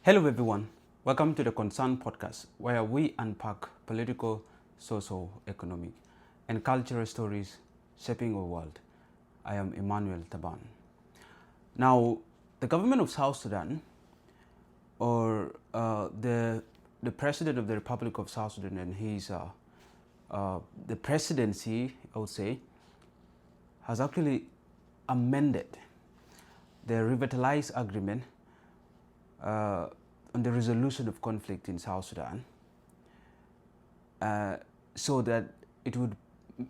Hello everyone, welcome to the Concern Podcast, where we unpack political, social, economic, and cultural stories shaping our world. I am Emmanuel Taban. Now, the government of South Sudan, or the president of the Republic of South Sudan and the presidency, I would say, has actually amended the revitalized agreement on the resolution of conflict in South Sudan, so that it would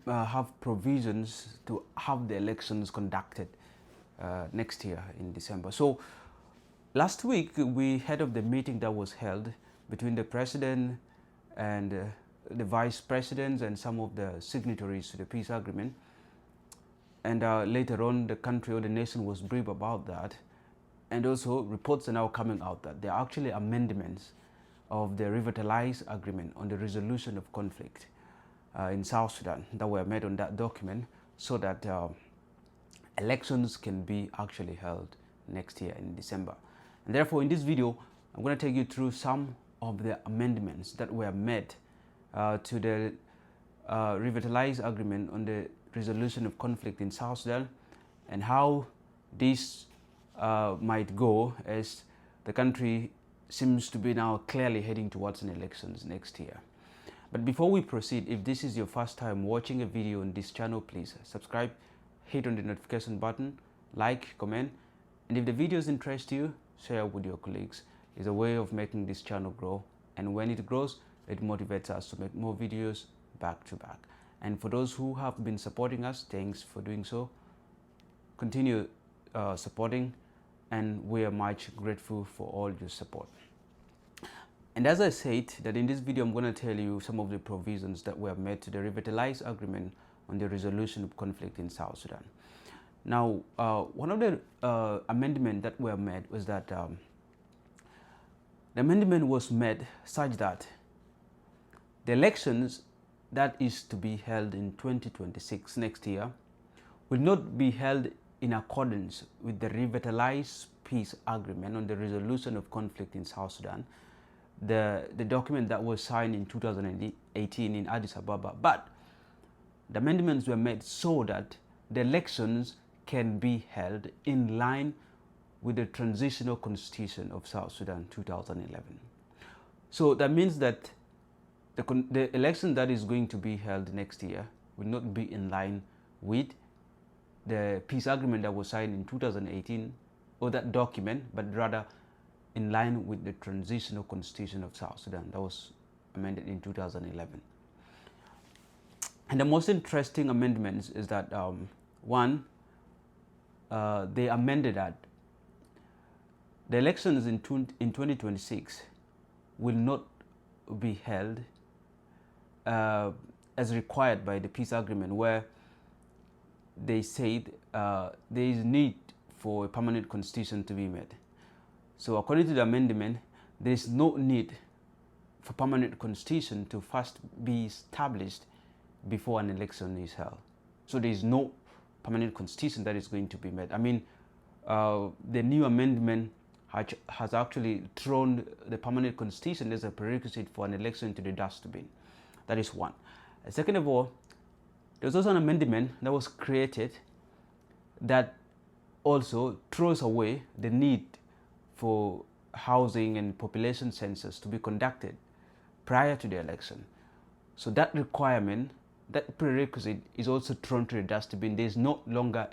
have provisions to have the elections conducted next year in December. So last week we heard of the meeting that was held between the president and the vice presidents and some of the signatories to the peace agreement. And later on, the country or the nation was briefed about that. And also, reports are now coming out that there are actually amendments of the revitalized agreement on the resolution of conflict in South Sudan that were made on that document, so that elections can be actually held next year in December. And therefore, in this video, I'm going to take you through some of the amendments that were made to the revitalized agreement on the resolution of conflict in South Sudan, and how this might go, as the country seems to be now clearly heading towards an elections next year. But before we proceed, if this is your first time watching a video on this channel, please subscribe, hit on the notification button, like, comment, and if the videos interest you, share with your colleagues. It's a way of making this channel grow, and when it grows, it motivates us to make more videos back to back. And for those who have been supporting us, thanks for doing so. Continue supporting, and we are much grateful for all your support. And as I said, that in this video I'm going to tell you some of the provisions that were made to the revitalized agreement on the resolution of conflict in South Sudan. Now, one of the amendments that were made was that the amendment was made such that the elections that is to be held in 2026, next year, will not be held in accordance with the revitalized peace agreement on the resolution of conflict in South Sudan, the document that was signed in 2018 in Addis Ababa. But the amendments were made so that the elections can be held in line with the transitional constitution of South Sudan 2011. So that means that the election that is going to be held next year will not be in line with the peace agreement that was signed in 2018 or that document, but rather in line with the transitional constitution of South Sudan that was amended in 2011. And the most interesting amendments is that one, they amended that the elections in 2026 will not be held as required by the peace agreement, where they said there is need for a permanent constitution to be made. So according to the amendment, there is no need for permanent constitution to first be established before an election is held. So there is no permanent constitution that is going to be made. I mean, the new amendment has actually thrown the permanent constitution as a prerequisite for an election to the dustbin. That is one. Second of all, there's also an amendment that was created that also throws away the need for housing and population census to be conducted prior to the election. So that requirement, that prerequisite, is also thrown to the dustbin. There is no longer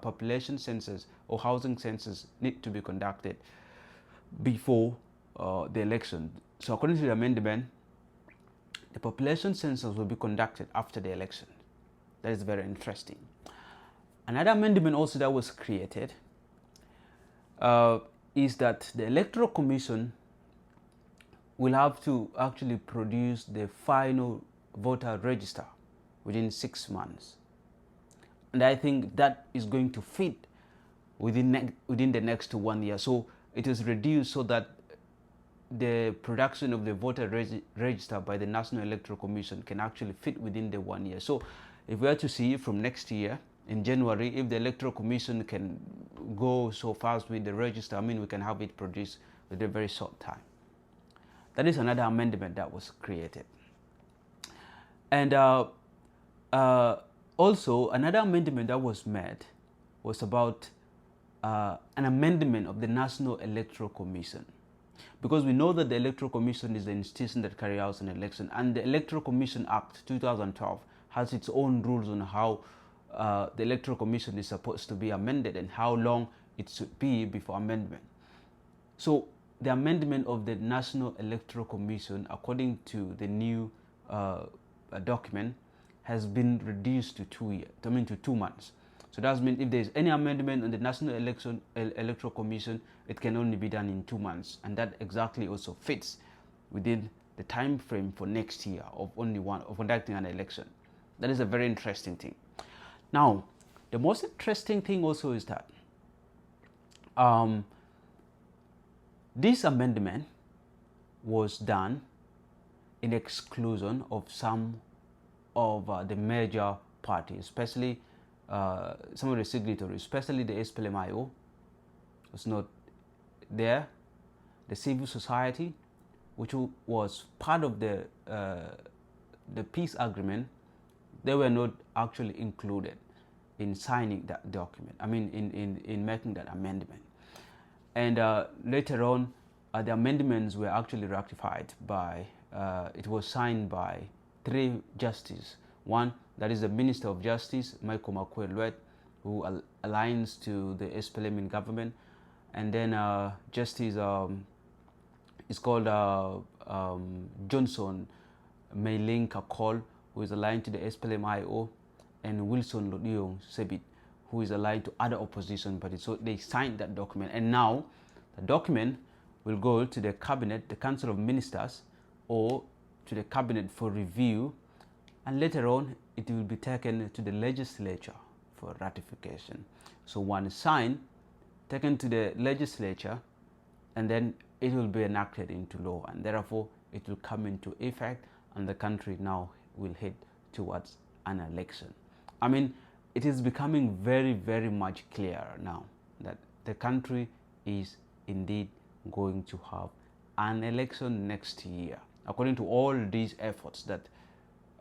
population census or housing census need to be conducted before the election. So according to the amendment, the population census will be conducted after the election. That is very interesting. Another amendment also that was created is that the Electoral Commission will have to actually produce the final voter register within 6 months. And I think that is going to fit within the next 1 year. So it is reduced so that the production of the voter register by the National Electoral Commission can actually fit within the 1 year. So if we are to see from next year, in January, if the Electoral Commission can go so fast with the register, we can have it produced within a very short time. That is another amendment that was created. And also, another amendment that was made was about an amendment of the National Electoral Commission. Because we know that the Electoral Commission is the institution that carries out an election, and the Electoral Commission Act 2012 has its own rules on how the Electoral Commission is supposed to be amended and how long it should be before amendment. So the amendment of the National Electoral Commission, according to the new document, has been reduced to 2 months. So that means if there is any amendment on the National Electoral Commission, it can only be done in 2 months, and that exactly also fits within the time frame for next year of conducting an election. That is a very interesting thing. Now, the most interesting thing also is that this amendment was done in exclusion of some of the major parties, especially some of the signatories, especially the SPLM-IO was not there. The civil society, which was part of the peace agreement, they were not actually included in signing that document. I mean, in making that amendment. And later on, the amendments were actually ratified by, it was signed by 3 justices. One, that is the Minister of Justice, Michael Makwelwet, who aligns to the SPLM in government. And then Justice is called Johnson Meiling Kakol, who is aligned to the SPLM-IO, and Wilson Lodiong Sebit, who is aligned to other opposition parties. So they signed that document, and now the document will go to the cabinet, the Council of Ministers, or to the cabinet for review, and later on it will be taken to the legislature for ratification. So once signed, taken to the legislature, and then it will be enacted into law, and therefore it will come into effect, and the country now will head towards an election. I mean, it is becoming very, very much clearer now that the country is indeed going to have an election next year, according to all these efforts that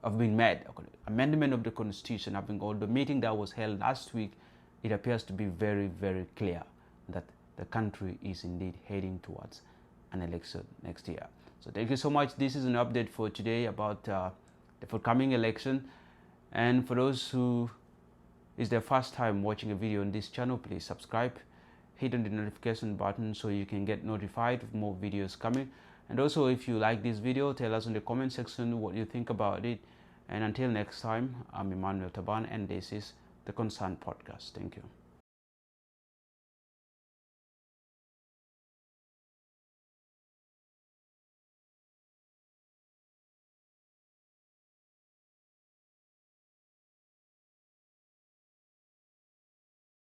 have been made. Amendment of the Constitution having gone, the meeting that was held last week, it appears to be very, very clear that the country is indeed heading towards an election next year. So thank you so much. This is an update for today about the forthcoming election. And for those who is their first time watching a video on this channel, please subscribe, hit on the notification button so you can get notified of more videos coming. And also, if you like this video, tell us in the comment section what you think about it. And until next time, I'm Emmanuel Taban, and this is the Concerned Podcast. Thank you.